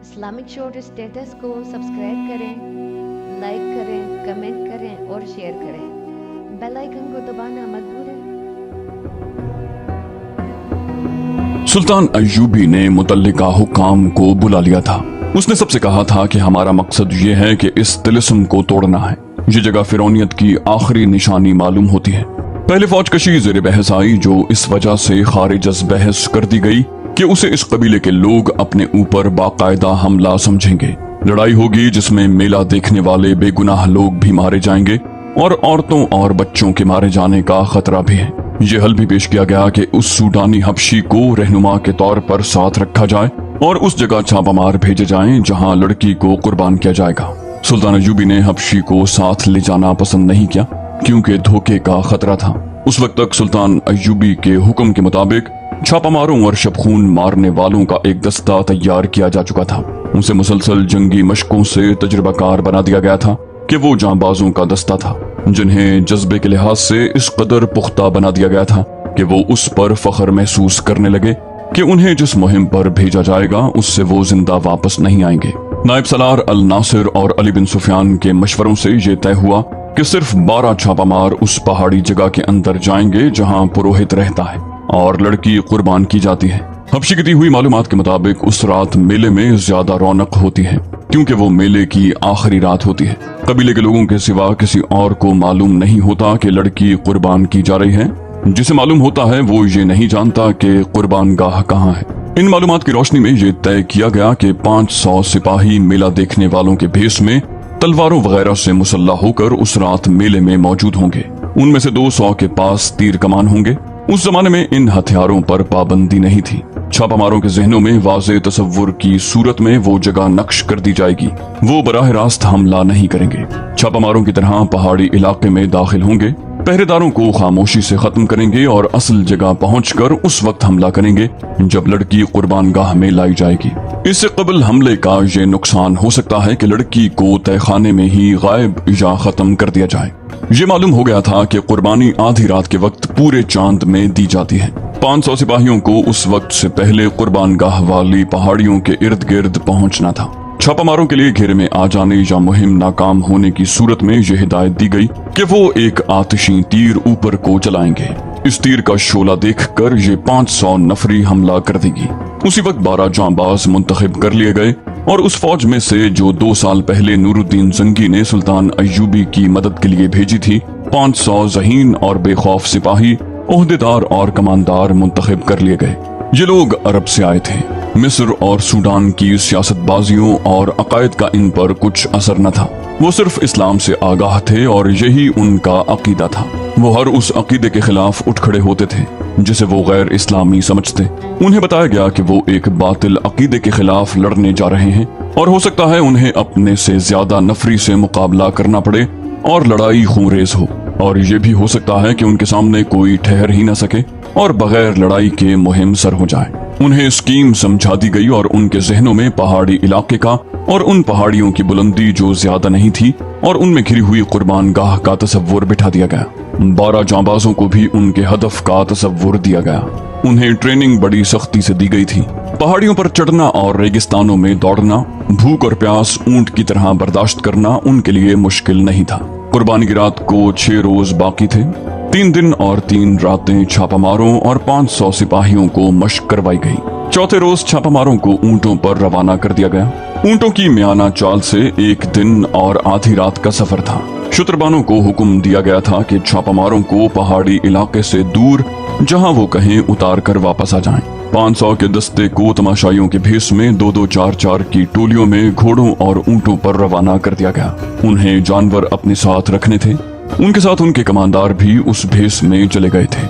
Islamic short status کو subscribe کریں، like کریں، کمنٹ کریں اور شیئر کریں۔ بیل آئیکن کو دبانا مت بھولیں۔ سلطان ایوبی نے متعلقہ حکام کو بلا لیا تھا۔ اس نے سب سے کہا تھا کہ ہمارا مقصد یہ ہے کہ اس طلسم کو توڑنا ہے۔ یہ جگہ فرعونیت کی آخری نشانی معلوم ہوتی ہے۔ پہلے فوج کشی زیر بحث آئی جو اس وجہ سے خارج از بحث کر دی گئی کہ اسے اس قبیلے کے لوگ اپنے اوپر باقاعدہ حملہ سمجھیں گے۔ لڑائی ہوگی جس میں میلہ دیکھنے والے بے گناہ لوگ بھی مارے جائیں گے اور عورتوں اور بچوں کے مارے جانے کا خطرہ بھی ہے۔ یہ حل بھی پیش کیا گیا کہ اس سوڈانی حبشی کو رہنما کے طور پر ساتھ رکھا جائے اور اس جگہ چھاپہ مار بھیجے جائیں جہاں لڑکی کو قربان کیا جائے گا۔ سلطان ایوبی نے حبشی کو ساتھ لے جانا پسند نہیں کیا کیونکہ دھوکے کا خطرہ تھا۔ اس وقت تک سلطان ایوبی کے حکم کے مطابق چھاپہ ماروں اور شبخون مارنے والوں کا ایک دستہ تیار کیا جا چکا تھا۔ اسے مسلسل جنگی مشقوں سے تجربہ کار بنا دیا گیا تھا کہ وہ جانبازوں کا دستہ تھا جنہیں جذبے کے لحاظ سے اس قدر پختہ بنا دیا گیا تھا کہ وہ اس پر فخر محسوس کرنے لگے کہ انہیں جس مہم پر بھیجا جائے گا اس سے وہ زندہ واپس نہیں آئیں گے۔ نائب سالار الناصر اور علی بن سفیان کے مشوروں سے یہ طے ہوا کہ صرف 12 چھاپہ مار اس پہاڑی جگہ کے اندر جائیں گے جہاں پروہت رہتا ہے اور لڑکی قربان کی جاتی ہے۔ حبشی کی دی ہوئی معلومات کے مطابق اس رات میلے میں زیادہ رونق ہوتی ہے کیونکہ وہ میلے کی آخری رات ہوتی ہے۔ قبیلے کے لوگوں کے سوا کسی اور کو معلوم نہیں ہوتا کہ لڑکی قربان کی جا رہی ہے۔ جسے معلوم ہوتا ہے وہ یہ نہیں جانتا کہ قربان گاہ کہاں ہے۔ ان معلومات کی روشنی میں یہ طے کیا گیا کہ 500 سپاہی میلہ دیکھنے والوں کے بھیس میں تلواروں وغیرہ سے مسلح ہو کر اس رات میلے میں موجود ہوں گے۔ ان میں سے 200 کے پاس تیر کمان ہوں گے۔ اس زمانے میں ان ہتھیاروں پر پابندی نہیں تھی۔ چھاپہ ماروں کے ذہنوں میں واضح تصور کی صورت میں وہ جگہ نقش کر دی جائے گی۔ وہ براہ راست حملہ نہیں کریں گے۔ چھاپہ ماروں کی طرح پہاڑی علاقے میں داخل ہوں گے، پہرے داروں کو خاموشی سے ختم کریں گے اور اصل جگہ پہنچ کر اس وقت حملہ کریں گے جب لڑکی قربان گاہ میں لائی جائے گی۔ اس سے قبل حملے کا یہ نقصان ہو سکتا ہے کہ لڑکی کو تہہ خانے میں ہی غائب یا ختم کر دیا جائے۔ یہ معلوم ہو گیا تھا کہ قربانی آدھی رات کے وقت پورے چاند میں دی جاتی ہے۔ 500 سپاہیوں کو اس وقت سے پہلے قربان گاہ والی پہاڑیوں کے ارد گرد پہنچنا تھا۔ چھاپہ ماروں کے لیے گھیرے میں آ جانے یا مہم ناکام ہونے کی صورت میں یہ ہدایت دی گئی کہ وہ ایک آتشی تیر اوپر کو چلائیں گے۔ اس تیر کا شعلہ دیکھ کر یہ 500 نفری حملہ کر دے گی۔ اسی وقت 12 جانباز منتخب کر لیے گئے اور اس فوج میں سے جو 2 سال پہلے نور الدین زنگی نے سلطان ایوبی کی مدد کے لیے بھیجی تھی، 500 ذہین اور بے خوف سپاہی، عہدیدار اور کماندار منتخب کر لیے گئے۔ یہ لوگ عرب سے آئے تھے۔ مصر اور سوڈان کی سیاست بازیوں اور عقائد کا ان پر کچھ اثر نہ تھا۔ وہ صرف اسلام سے آگاہ تھے اور یہی ان کا عقیدہ تھا۔ وہ ہر اس عقیدے کے خلاف اٹھ کھڑے ہوتے تھے جسے وہ غیر اسلامی سمجھتے۔ انہیں بتایا گیا کہ وہ ایک باطل عقیدے کے خلاف لڑنے جا رہے ہیں اور ہو سکتا ہے انہیں اپنے سے زیادہ نفری سے مقابلہ کرنا پڑے اور لڑائی خونریز ہو، اور یہ بھی ہو سکتا ہے کہ ان کے سامنے کوئی ٹھہر ہی نہ سکے اور بغیر لڑائی کے مہم سر ہو جائے۔ انہیں اسکیم سمجھا دی گئی اور ان کے ذہنوں میں پہاڑی علاقے کا اور ان پہاڑیوں کی بلندی جو زیادہ نہیں تھی اور ان میں گھری ہوئی قربان گاہ کا تصور بٹھا دیا گیا۔ 12 جانبازوں کو بھی ان کے ہدف کا تصور دیا گیا۔ انہیں ٹریننگ بڑی سختی سے دی گئی تھی۔ پہاڑیوں پر چڑھنا اور ریگستانوں میں دوڑنا، بھوک اور پیاس اونٹ کی طرح برداشت کرنا ان کے لیے مشکل نہیں تھا۔ قربانی کی رات کو 6 روز باقی تھے۔ 3 دن اور 3 راتیں چھاپہ ماروں اور 500 سپاہیوں کو مشق کروائی گئی۔ چوتھے روز چھاپہ ماروں کو اونٹوں پر روانہ کر دیا گیا۔ اونٹوں کی میانہ چال سے 1 دن اور آدھی رات کا سفر تھا۔ شتربانوں کو حکم دیا گیا تھا کہ چھاپہ ماروں کو پہاڑی علاقے سے دور جہاں وہ کہیں اتار کر واپس آ جائیں۔ 500 کے دستے کو تماشائیوں کے بھیس میں 2-2 4-4 کی ٹولیوں میں گھوڑوں اور اونٹوں پر روانہ کر دیا گیا۔ انہیں جانور اپنے ساتھ رکھنے تھے۔ ان کے ساتھ ان کے کماندار بھی اس بھیس میں چلے گئے تھے۔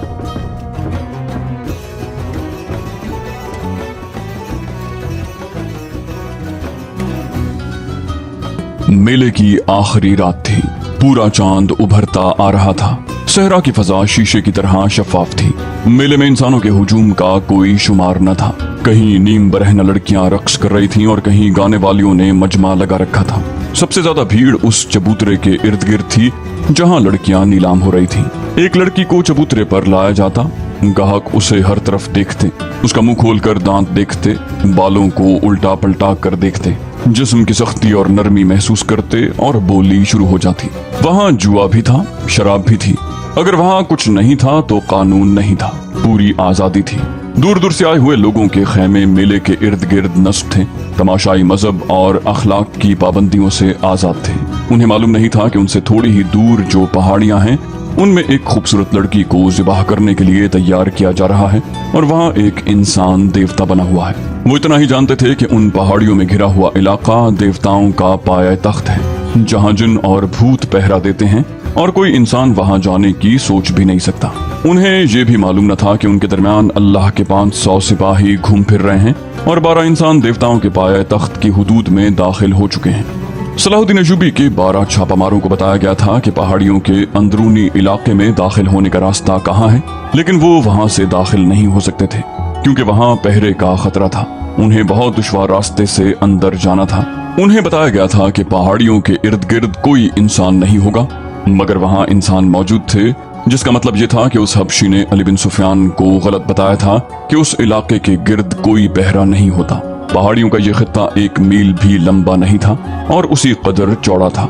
میلے کی آخری رات تھی۔ پورا چاند ابھرتا آ رہا تھا۔ صحرا کی فضا شیشے کی طرح شفاف تھی۔ میلے میں انسانوں کے ہجوم کا کوئی شمار نہ تھا۔ کہیں نیم برہنہ لڑکیاں رقص کر رہی تھیں اور کہیں گانے والیوں نے مجمع لگا رکھا تھا۔ سب سے زیادہ بھیڑ اس چبوترے کے ارد گرد تھی جہاں لڑکیاں نیلام ہو رہی تھیں۔ ایک لڑکی کو چبوترے پر لایا جاتا، ग्राहक उसे हर तरफ देखते, उसका मुंह खोलकर दांत देखते, बालों को उल्टा पलटा कर देखते, जिस्म की सख्ती और नरमी महसूस करते और बोली शुरू हो जाती। वहाँ जुआ भी था, शराब भी थी। अगर वहाँ कुछ नहीं था तो कानून नहीं था, पूरी आजादी थी। दूर दूर से आए हुए लोगों के खेमे मेले के इर्द गिर्द नस्ब थे, तमाशाई मजहब और अखलाक की पाबंदियों से आजाद थे। उन्हें मालूम नहीं था कि उनसे थोड़ी ही दूर जो पहाड़ियां हैं उनमें एक खूबसूरत लड़की को ज़िबाह करने के लिए तैयार किया जा रहा है और वहाँ एक इंसान देवता बना हुआ है। वो इतना ही जानते थे कि उन पहाड़ियों में घिरा हुआ इलाका देवताओं का पाया तख्त है, जहाँ जिन और भूत पहरा देते हैं और कोई इंसान वहाँ जाने की सोच भी नहीं सकता। उन्हें ये भी मालूम न था कि उनके दरमियान अल्लाह के 500 सिपाही घूम फिर रहे हैं और 12 इंसान देवताओं के पाया तख्त की हुदूद में दाखिल हो चुके हैं। सलाहुद्दीन अय्यूबी के 12 छापामारों को बताया गया था कि पहाड़ियों के अंदरूनी इलाके में दाखिल होने का रास्ता कहाँ है, लेकिन वो वहाँ से दाखिल नहीं हो सकते थे क्योंकि वहाँ पहरे का खतरा था। उन्हें बहुत दुश्वार रास्ते से अंदर जाना था। उन्हें बताया गया था कि पहाड़ियों के इर्द गिर्द कोई इंसान नहीं होगा, मगर वहाँ इंसान मौजूद थे, जिसका मतलब ये था कि उस हबशी ने अली बिन सुफियान को गलत बताया था कि उस इलाके के गिर्द कोई पहरा नहीं होता। पहाड़ियों का ये खित्ता 1 मील भी लंबा नहीं था और उसी कदर चौड़ा था।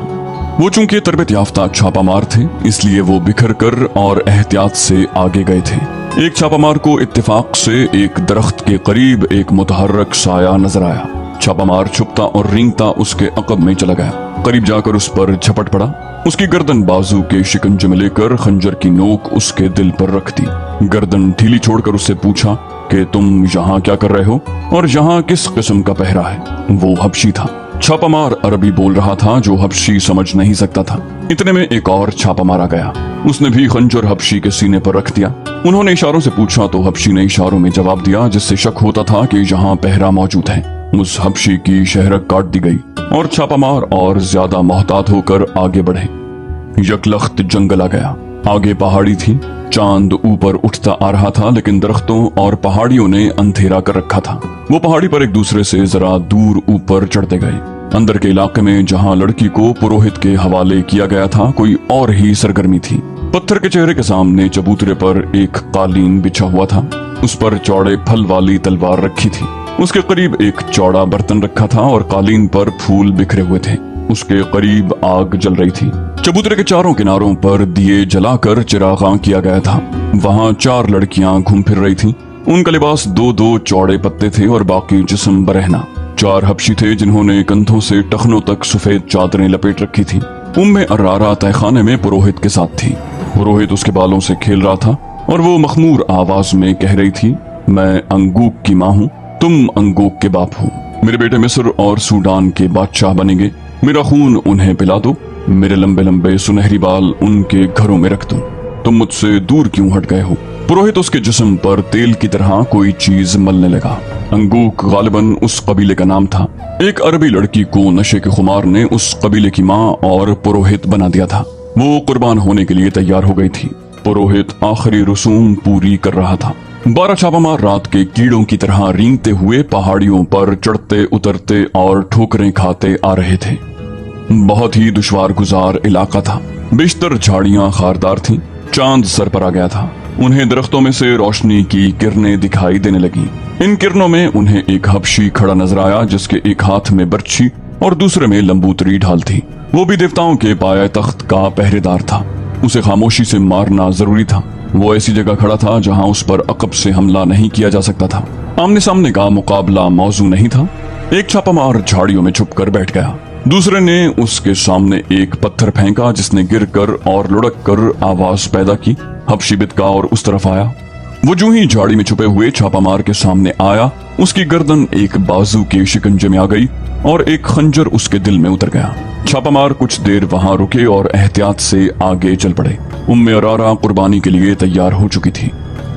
वो चूंकि तरबियत याफ्ता छापामार थे, इसलिए वो बिखर कर और एहतियात से आगे गए थे। एक छापामार को इत्तेफाक से एक दरख्त के करीब एक मुतहर्रक साया नजर आया। छापामार छुपता और रेंगता उसके अकब में चला गया। करीब जाकर उस पर झपट पड़ा। उसकी गर्दन बाजू के शिकंजे में लेकर खंजर की नोक उसके दिल पर रख दी। गर्दन ढीली छोड़कर उससे पूछा कि तुम यहाँ क्या कर रहे हो और यहाँ किस किस्म का पहरा है। वो हबशी था। छापामार अरबी बोल रहा था जो हबशी समझ नहीं सकता था। इतने में एक और छापा मारा गया। उसने भी खंजर हबशी के सीने पर रख दिया। उन्होंने इशारों से पूछा तो हबशी ने इशारों में जवाब दिया, जिससे शक होता था कि यहाँ पहरा मौजूद है। उस हबशी की शहरक काट दी गई और छापामार और ज्यादा मोहतात होकर आगे बढ़े। यकलख्त जंगल आ गया। आगे पहाड़ी थी। चांद ऊपर उठता आ रहा था, लेकिन दरख्तों और पहाड़ियों ने अंधेरा कर रखा था। वो पहाड़ी पर एक दूसरे से जरा दूर ऊपर चढ़ते गए। अंदर के इलाके में जहाँ लड़की को पुरोहित के हवाले किया गया था, कोई और ही सरगर्मी थी। पत्थर के चेहरे के सामने चबूतरे पर एक कालीन बिछा हुआ था। उस पर चौड़े फल वाली तलवार रखी थी। उसके करीब एक चौड़ा बर्तन रखा था और कालीन पर फूल बिखरे हुए थे। उसके करीब आग जल रही थी। चबूतरे के चारों किनारों पर दिए जलाकर चिरागां किया गया था। वहाँ 4 लड़कियां घूम फिर रही थीं। उनका लिबास 2-2 चौड़े पत्ते थे और बाकी जिस्म बरहना। 4 हबशी थे जिन्होंने कंधों से टखनों तक सफेद चादरें लपेट रखी थी। उम्मे अर्रारा तहखाने में पुरोहित के साथ थी। पुरोहित उसके बालों से खेल रहा था और वो मखमूर आवाज में कह रही थी, मैं अंगूक की माँ हूँ, तुम अंगूक के बाप हो। मेरे बेटे मिस्र और सूडान के बादशाह बनेंगे। मेरा खून उन्हें पिला दो। मेरे लंबे लंबे सुनहरी बाल उनके घरों में रख दो। तुम मुझसे दूर क्यों हट गए हो? पुरोहित उसके जिस्म पर तेल की तरह कोई चीज मलने लगा। अंगूक गालिबन उस कबीले का नाम था। एक अरबी लड़की को नशे के खुमार ने उस कबीले की माँ और पुरोहित बना दिया था। वो कुर्बान होने के लिए तैयार हो गई थी। पुरोहित आखिरी रसूम पूरी कर रहा था। 12 छापामार रात के कीड़ों की तरह रेंगते हुए पहाड़ियों पर चढ़ते उतरते और ठोकरें खाते आ रहे थे। बहुत ही दुश्वार गुजार इलाका था। बेशतर झाड़ियां खारदार थीं। चांद सर पर आ गया था। उन्हें दरख्तों में से रोशनी की किरणें दिखाई देने लगी। इन किरणों में उन्हें एक हबशी खड़ा नजर आया, जिसके एक हाथ में बर्छी और दूसरे में लंबूतरी ढाल थी। वो भी देवताओं के पाया तख्त का पहरेदार था। उसे खामोशी से मारना जरूरी था। वो ऐसी जगह खड़ा था जहां उस पर अकब से हमला नहीं किया जा सकता था। आमने सामने का मुकाबला मौजू नहीं था। एक छापामार झाड़ियों में छुपकर बैठ गया। दूसरे ने उसके सामने एक पत्थर फेंका, जिसने गिरकर और लुढ़क कर आवाज पैदा की। हबशी बिदका और उस तरफ आया। वो जो ही झाड़ी में छुपे हुए छापामार के सामने आया, उसकी गर्दन एक बाजू के शिकंजे में आ गई और एक खंजर उसके दिल में उतर गया। छापामार कुछ देर वहां रुके और एहतियात से आगे चल पड़े। उम्मे अरारा कुर्बानी के लिए तैयार हो चुकी थी।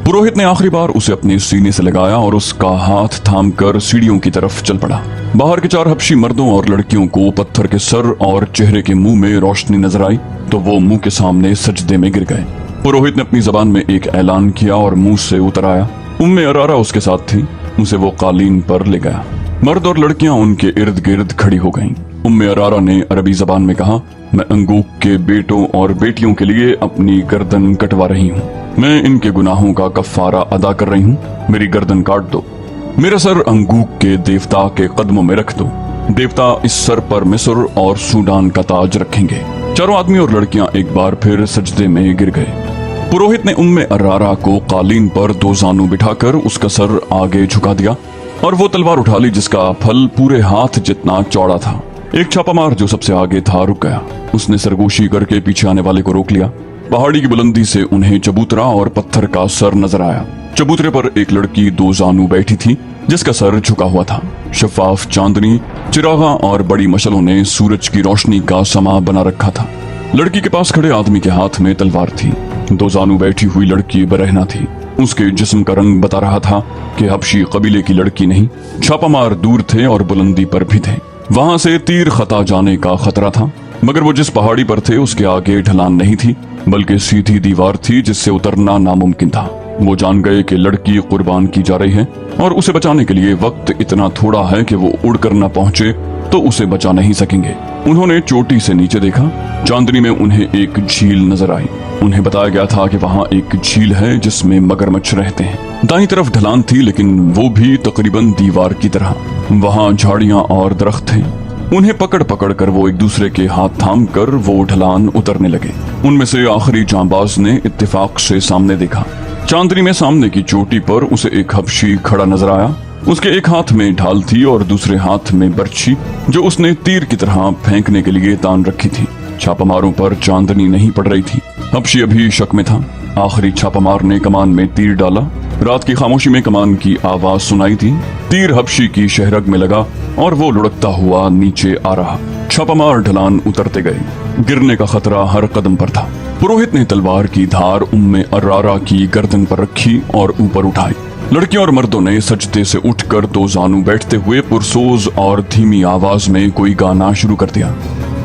पुरोहित ने आखिरी बार उसे अपने सीने से लगाया और उसका हाथ थामकर सीढ़ियों की तरफ चल पड़ा। बाहर के 4 हबशी मर्दों और लड़कियों को पत्थर के सर और चेहरे के मुंह में रोशनी नजर आई तो वो मुंह के सामने सजदे में गिर गए। पुरोहित ने अपनी जबान में एक ऐलान किया और मुंह से उतर आया। उम्मे अरारा उसके साथ थी। उसे वो कालीन पर ले गया। मर्द और लड़कियां उनके इर्द गिर्द खड़ी हो गईं। उम्मे अरारा ने अरबी जबान में कहा, मैं अंगूक के बेटों और बेटियों के लिए अपनी गर्दन कटवा रही हूँ। मैं इनके गुनाहों का कफ्फारा अदा कर रही हूँ। मेरी गर्दन काट दो। मेरा सर अंगूक के देवता के कदमों में रख दो। देवता इस सर पर मिस्र और सूडान का ताज रखेंगे। चारों आदमी और लड़कियां एक बार फिर सजदे में गिर गए। पुरोहित ने उम्मे अरारा को कालीन पर 2 जानू बिठाकर उसका सर आगे झुका दिया और वो तलवार उठा ली जिसका फल पूरे हाथ जितना चौड़ा था। एक छापामार जो सबसे आगे था रुक गया। उसने सरगोशी करके पीछे आने वाले को रोक लिया। पहाड़ी की बुलंदी से उन्हें चबूतरा और पत्थर का सर नजर आया। चबूतरे पर एक लड़की 2 जानू बैठी थी जिसका सर झुका हुआ था। शफाफ चांदनी, चिरागा और बड़ी मशलों ने सूरज की रोशनी का समा बना रखा था। लड़की के पास खड़े आदमी के हाथ में तलवार थी। 2 जानू बैठी हुई लड़की बरहना थी। उसके जिस्म का रंग बता रहा था कि हबशी कबीले की लड़की नहीं। छापामार दूर थे और बुलंदी पर भी थे। वहां से तीर खता जाने का खतरा था, मगर वो जिस पहाड़ी पर थे उसके आगे ढलान नहीं थी, बल्कि सीधी दीवार थी जिससे उतरना नामुमकिन था। वो जान गए कि लड़की कुर्बान की जा रही है और उसे बचाने के लिए वक्त इतना थोड़ा है कि वो उड़कर न पहुंचे तो उसे बचा नहीं सकेंगे। उन्होंने चोटी से नीचे देखा। चांदनी में उन्हें एक झील नजर आई। उन्हें बताया गया था कि वहाँ एक झील है जिसमें मगरमच्छ रहते हैं। दाईं तरफ ढलान थी, लेकिन वो भी तकरीबन दीवार की तरह। वहाँ झाड़ियां और दरख्त थे। उन्हें पकड़ पकड़ कर वो एक दूसरे के हाथ थाम कर वो ढलान उतरने लगे। उनमें से आखिरी जांबाज ने इत्तेफाक से सामने देखा। चांदनी में सामने की चोटी पर उसे एक हबशी खड़ा नजर आया। उसके एक हाथ में ढाल थी और दूसरे हाथ में बर्छी जो उसने तीर की तरह फेंकने के लिए तान रखी थी। छापामारों पर चांदनी नहीं पड़ रही थी। हबशी अभी शक में था। आखिरी छापामार ने कमान में तीर डाला। रात की खामोशी में कमान की आवाज सुनाई थी। तीर हबशी की शहरग में लगा और वो लुढ़कता हुआ नीचे आ रहा। छापामार ढलान उतरते गए। गिरने का खतरा हर कदम पर था। पुरोहित ने तलवार की धार उम्मे अरारा की गर्दन पर रखी और ऊपर उठाई। लड़कियों और मर्दों ने सजदे से उठकर 2 जानू बैठते हुए पुरसोज और धीमी आवाज में कोई गाना शुरू कर दिया।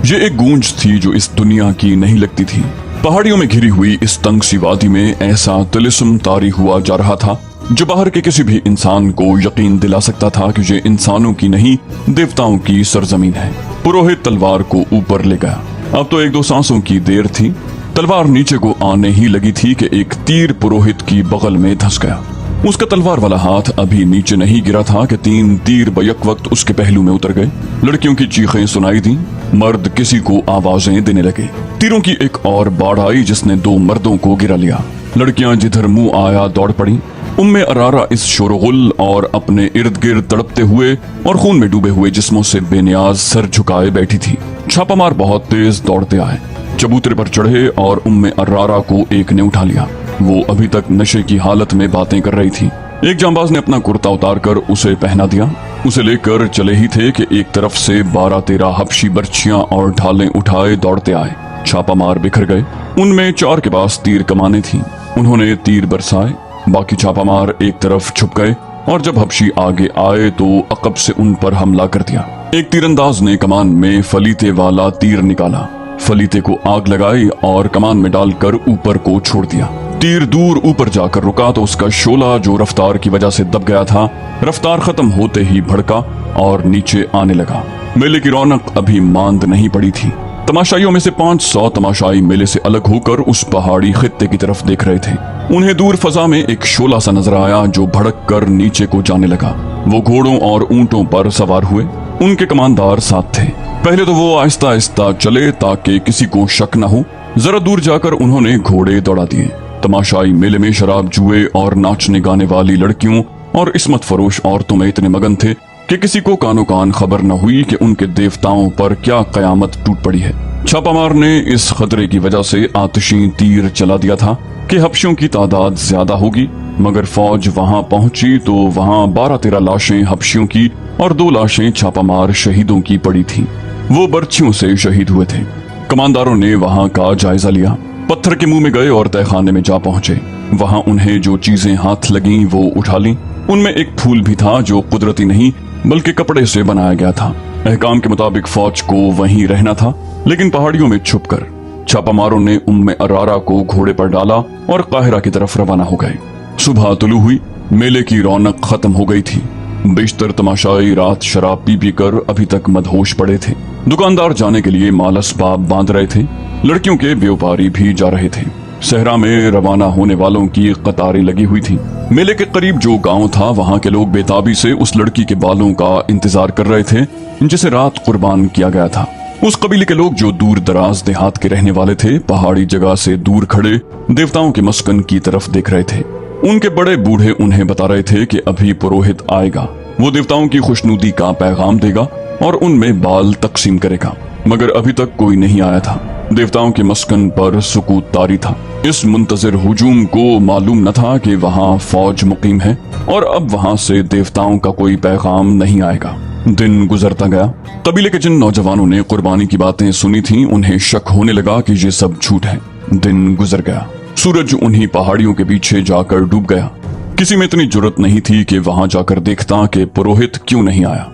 ये एक गूंज थी जो इस दुनिया की नहीं लगती थी। पहाड़ियों में घिरी हुई इस तंग सी वादी में ऐसा तिलिस्म तारी हुआ जा रहा था जो बाहर के किसी भी इंसान को यकीन दिला सकता था कि ये इंसानों की नहीं देवताओं की सरजमीन है। पुरोहित तलवार को ऊपर ले गया। अब तो 1-2 सांसों की देर थी। तलवार नीचे को आने ही लगी थी कि एक तीर पुरोहित की बगल में धंस गया। उसका तलवार वाला हाथ अभी नीचे नहीं गिरा था कि 3 तीर बैक वक्त उसके पहलू में उतर गए। लड़कियों की चीखें सुनाई दी। मर्द किसी को आवाजें देने लगे। तीरों की एक और बाढ़ आई जिसने 2 मर्दों को गिरा लिया। लड़कियां जिधर मुंह आया दौड़ पड़ी। उम्मे अरारा इस शोरगुल और अपने इर्द गिर्द तड़पते हुए और खून में डूबे हुए जिस्मों से बेनियाज सर झुकाए बैठी थी। छापामार बहुत तेज दौड़ते आए। चबूतरे पर चढ़े और उम्मे अरारा को एक ने उठा लिया। वो अभी तक नशे की हालत में बातें कर रही थी। एक जांबाज ने अपना कुर्ता उतारकर उसे पहना दिया। उसे लेकर चले ही थे कि एक तरफ से 12-13 हबशी बर्छियां और ढालें उठाए दौड़ते आए। छापामार बिखर गए। उनमें 4 के पास तीर कमाने थी। उन्होंने तीर बरसाए। बाकी छापामार एक तरफ छुप गए और जब हबशी आगे आए तो अकब से उन पर हमला कर दिया। एक तीरंदाज ने कमान में फलीते वाला तीर निकाला। फलीते को आग लगाई और कमान में डालकर ऊपर को छोड़ दिया। तीर दूर ऊपर जाकर रुका तो उसका शोला जो रफ्तार की वजह से दब गया था, रफ्तार खत्म होते ही भड़का और नीचे आने लगा। मेले की रौनक अभी मांद नहीं पड़ी थी। तमाशाइयों में से 500 तमाशाई मेले से अलग होकर उस पहाड़ी खित्ते की तरफ देख रहे थे। उन्हें दूर फजा में एक शोला सा नजर आया जो भड़क कर नीचे को जाने लगा। वो घोड़ों और ऊंटों पर सवार हुए। उनके कमानदार साथ थे। पहले तो वो आहिस्ता आहिस्ता चले ताकि किसी को शक न हो। जरा दूर जाकर उन्होंने घोड़े दौड़ा दिए। तमाशाई मेले में शराब, जुए और नाचने गाने वाली लड़कियों और इस्मत फरोश औरतों में इतने मगन थे कि किसी को कानो कान खबर न हुई कि उनके देवताओं पर क्या कयामत टूट पड़ी है। छापामार ने इस खतरे की वजह से आतिशी तीर चला दिया था कि हबशियों की तादाद ज्यादा होगी, मगर फौज वहां पहुंची तो वहां 12-13 लाशें हबशियों की और 2 लाशें छापामार शहीदों की पड़ी थी। वो बर्छियों से शहीद हुए थे। कमानदारों ने वहां का जायजा लिया। पत्थर के मुंह में गए और तहखाने में जा पहुंचे। वहां उन्हें जो चीजें हाथ लगीं वो उठा लीं। उनमें एक फूल भी था जो कुदरती नहीं बल्कि कपड़े से बनाया गया था। अहकाम के मुताबिक फौज को वहीं रहना था, लेकिन पहाड़ियों में छुपकर। छापामारों ने उम्मे अरारा को घोड़े पर डाला और काहिरा की तरफ रवाना हो गए। सुबह तुलू हुई। मेले की रौनक खत्म हो गई थी। बेशतर तमाशाई रात शराब पी पी कर अभी तक मदहोश पड़े थे। दुकानदार जाने के लिए माल असबाब बांध रहे थे। लड़कियों के व्यापारी भी जा रहे थे। सहरा में रवाना होने वालों की कतारें लगी हुई थी। मेले के करीब जो गांव था, वहां के लोग बेताबी से उस लड़की के बालों का इंतजार कर रहे थे जिसे रात कुर्बान किया गया था। उस कबीले के लोग जो दूर दराज देहात के रहने वाले थे, पहाड़ी जगह से दूर खड़े देवताओं के मस्कन की तरफ देख रहे थे। उनके बड़े बूढ़े उन्हें बता रहे थे कि अभी पुरोहित आएगा, वो देवताओं की खुशनुदी का पैगाम देगा और उनमें बाल तकसीम करेगा। मगर अभी तक कोई नहीं आया था। देवताओं के मस्कन पर सुकूत तारी था। इस मुंतजर हुजूम को मालूम न था कि वहां फौज मुकीम है और अब वहां से देवताओं का कोई पैगाम नहीं आएगा। दिन गुजरता गया। कबीले के जिन नौजवानों ने कुर्बानी की बातें सुनी थीं, उन्हें शक होने लगा कि ये सब झूठ है। दिन गुजर गया। सूरज उन्हीं पहाड़ियों के पीछे जाकर डूब गया। किसी में इतनी जुर्रत नहीं थी कि वहां जाकर देखता कि पुरोहित क्यों नहीं आया।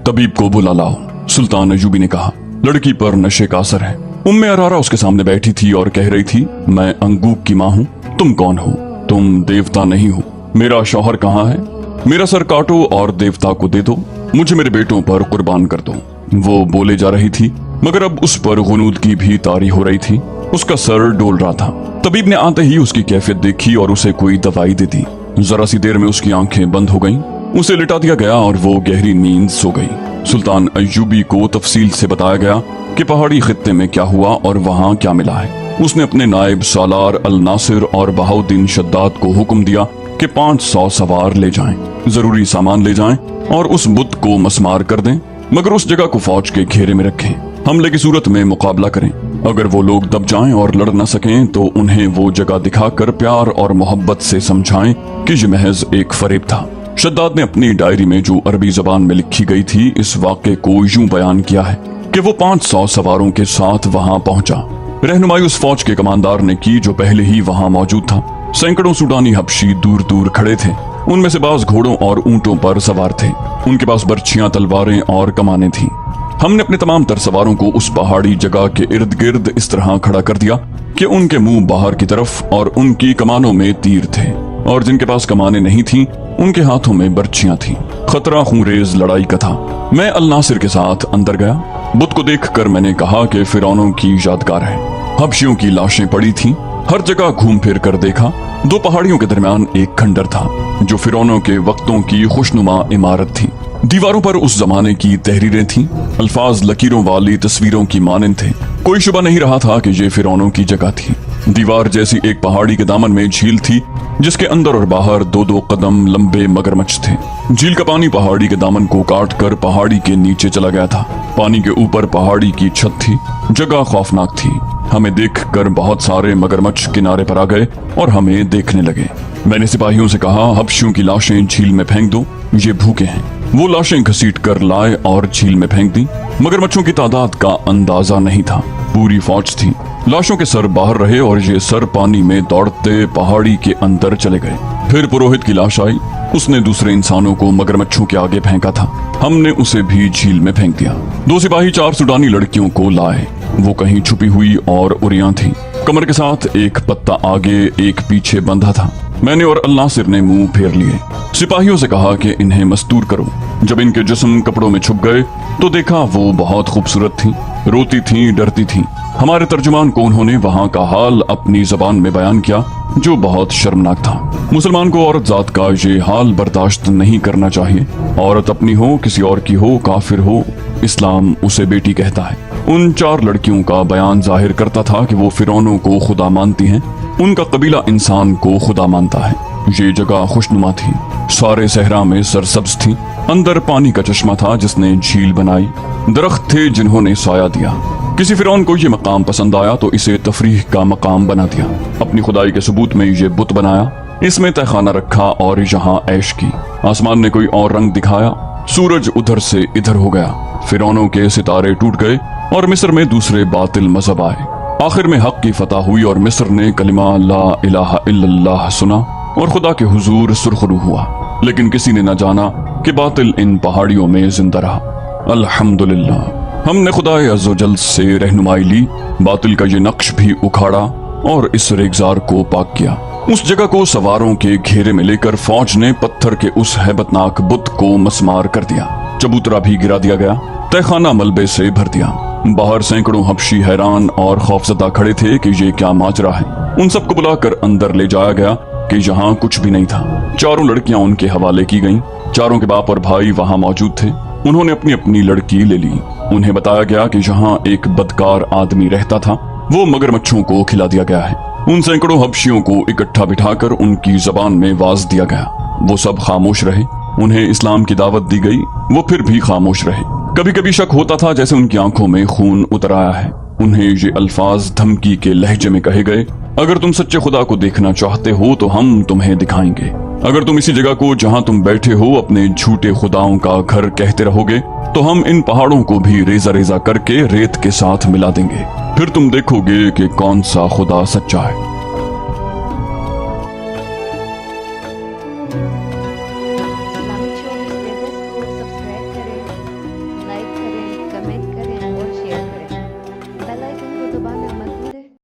तबीब को बुला लाओ, सुल्तान अयूबी ने कहा। लड़की पर नशे का असर है। उम्मे अरारा उसके सामने बैठी थी और कह रही थी, मैं अंगूक की माँ हूँ। तुम कौन हो? तुम देवता नहीं हो। मेरा शौहर कहाँ है? मेरा सर काटो और देवता को दे दो। मुझे मेरे बेटों पर कुर्बान कर दो। वो बोले जा रही थी, मगर अब उस पर गुनूदगी भी तारी हो रही थी। उसका सर डोल रहा था। तबीब ने आते ही उसकी कैफियत देखी और उसे कोई दवाई दे दी। जरा सी देर में उसकी आंखें बंद हो गईं। उसे लिटा दिया गया और वो गहरी नींद सो गई। सुल्तान अयूबी को तफसील से बताया गया कि पहाड़ी खित्ते में क्या हुआ और वहां क्या मिला है। उसने अपने नायब सालार अल नासिर और बहाउद्दीन शद्दाद को हुक्म दिया कि 500 सवार ले जाएं, जरूरी सामान ले जाएं और उस बुत को मसमार कर दें, मगर उस जगह को फौज के घेरे में रखें। हमले की सूरत में मुकाबला करें। अगर वो लोग दब जाएं और लड़ न सकें तो उन्हें वो जगह दिखाकर प्यार और मोहब्बत से समझाएं कि ये महज एक फरेब था। शद्दाद ने अपनी डायरी में जो अरबी जबान में लिखी गई थी, इस वाक़े को यूं बयान किया है कि वो 500 सवारों के साथ वहां पहुंचा। रहनुमाई उस फौज के कमांडर ने की जो पहले ही वहां मौजूद था। सैकड़ों सूडानी हबशी दूर दूर खड़े थे। उनमें से बाज घोड़ों और ऊंटों पर सवार थे। उनके पास बर्छियां, तलवारें और कमानें थीं। हमने अपने तमाम तर सवारों को उस पहाड़ी जगह के इर्द गिर्द इस तरह खड़ा कर दिया कि उनके मुंह बाहर की तरफ और उनकी कमानों में तीर थे, और जिनके पास कमानें नहीं थीं उनके हाथों में बर्छियां थीं। खतरा खूंरेज लड़ाई का था। मैं अल नासिर के साथ अंदर गया। बुत को देखकर मैंने कहा कि फिरौनों की यादगार है। हबशियों की लाशें पड़ी थीं। हर जगह घूम फिर कर देखा। 2 पहाड़ियों के दरमियान एक खंडर था जो फिरौनों के वक्तों की खुशनुमा इमारत थी। दीवारों पर उस जमाने की तहरीरें थीं। अल्फाज लकीरों वाली तस्वीरों की मानंद थे। कोई शुबा नहीं रहा था कि ये फिरौनों की जगह थी। दीवार जैसी एक पहाड़ी के दामन में झील थी जिसके अंदर और बाहर 2-2 कदम लंबे मगरमच्छ थे। झील का पानी पहाड़ी के दामन को काट कर पहाड़ी के नीचे चला गया था। पानी के ऊपर पहाड़ी की छत थी। जगह खौफनाक थी। हमें देखकर बहुत सारे मगरमच्छ किनारे पर आ गए और हमें देखने लगे। मैंने सिपाहियों से कहा, हबशियों की लाशें झील में फेंक दो, ये भूखे हैं। वो लाशें घसीट कर लाए और झील में फेंक दी। मगरमच्छों की तादाद का अंदाजा नहीं था। पूरी फौज थी। लाशों के सर बाहर रहे और ये सर पानी में दौड़ते पहाड़ी के अंदर चले गए। फिर पुरोहित की लाश आई। उसने दूसरे इंसानों को मगरमच्छों के आगे फेंका था। हमने उसे भी झील में फेंक दिया। 2 सिपाही 4 सूडानी लड़कियों को लाए। वो कहीं छुपी हुई और उरियां थीं। कमर के साथ एक पत्ता आगे एक पीछे बंधा था। मैंने और अल नासिर ने मुंह फेर लिए। सिपाहियों से कहा कि इन्हें मस्तूर करो। जब इनके जिस्म कपड़ों में छुप गए तो देखा वो बहुत खूबसूरत थी, रोती थी, डरती थी। हमारे तर्जुमान को उन्होंने वहां का हाल अपनी जबान में बयान किया जो बहुत शर्मनाक था। मुसलमान को औरत जात का ये हाल बर्दाश्त नहीं करना चाहिए। औरत अपनी हो, किसी और की हो, काफिर हो, इस्लाम उसे बेटी कहता है। उन 4 लड़कियों का बयान जाहिर करता था कि वो फिरौनों को खुदा मानती हैं। उनका कबीला इंसान को खुदा मानता है। ये जगह खुशनुमा थी। सारे सहरा में सरसब्ज थी। अंदर पानी का चश्मा था जिसने झील बनाई। दरख्त थे जिन्होंने साया दिया। किसी फिरौन को ये मकाम पसंद आया तो इसे तफरीह का मकाम बना दिया। अपनी खुदाई के सबूत में ये बुत बनाया। इसमें तहखाना रखा और यहाँ ऐश की। आसमान ने कोई और रंग दिखाया। सूरज उधर से इधर हो गया। फिरौनों के सितारे टूट गए और मिस्र में दूसरे बातिल मजहब आए। आखिर में हक की फतह हुई और मिस्र ने कलिमा ला इलाहा इल्लल्लाह सुना और खुदा के हुजूर सुरखरू हुआ। लेकिन किसी ने न जाना कि बातिल इन पहाड़ियों में जिंदा रहा। अल्हम्दुलिल्लाह। हमने खुदाए अज़्ज़वजल से रहनुमाई ली, बातिल का ये नक्श भी उखाड़ा और इस रेगजार को पाक किया। उस जगह को सवारों के घेरे में लेकर फौज ने पत्थर के उस हैबतनाक बुत को मसमार कर दिया। चबूतरा भी गिरा दिया गया, तहखाना मलबे से भर दिया। बाहर सैकड़ों हबशी हैरान और खौफजदा खड़े थे कि ये क्या माजरा है। उन सबको बुलाकर अंदर ले जाया गया कि यहाँ कुछ भी नहीं था। चारों लड़कियां उनके हवाले की गईं। चारों के बाप और भाई वहां मौजूद थे। उन्होंने अपनी अपनी लड़की ले ली। उन्हें बताया गया कि यहाँ एक बदकार आदमी रहता था, वो मगरमच्छों को खिला दिया गया है। उन सैकड़ों हबशियों को इकट्ठा बिठाकर उनकी जबान में वाज दिया गया। वो सब खामोश रहे। उन्हें इस्लाम की दावत दी गई, वो फिर भी खामोश रहे। कभी कभी शक होता था जैसे उनकी आंखों में खून उतर आया है। उन्हें ये अल्फाज धमकी के लहजे में कहे गए, अगर तुम सच्चे खुदा को देखना चाहते हो तो हम तुम्हें दिखाएंगे। अगर तुम इसी जगह को जहां तुम बैठे हो अपने झूठे खुदाओं का घर कहते रहोगे तो हम इन पहाड़ों को भी रेजा रेजा करके रेत के साथ मिला देंगे। फिर तुम देखोगे कि कौन सा खुदा सच्चा है।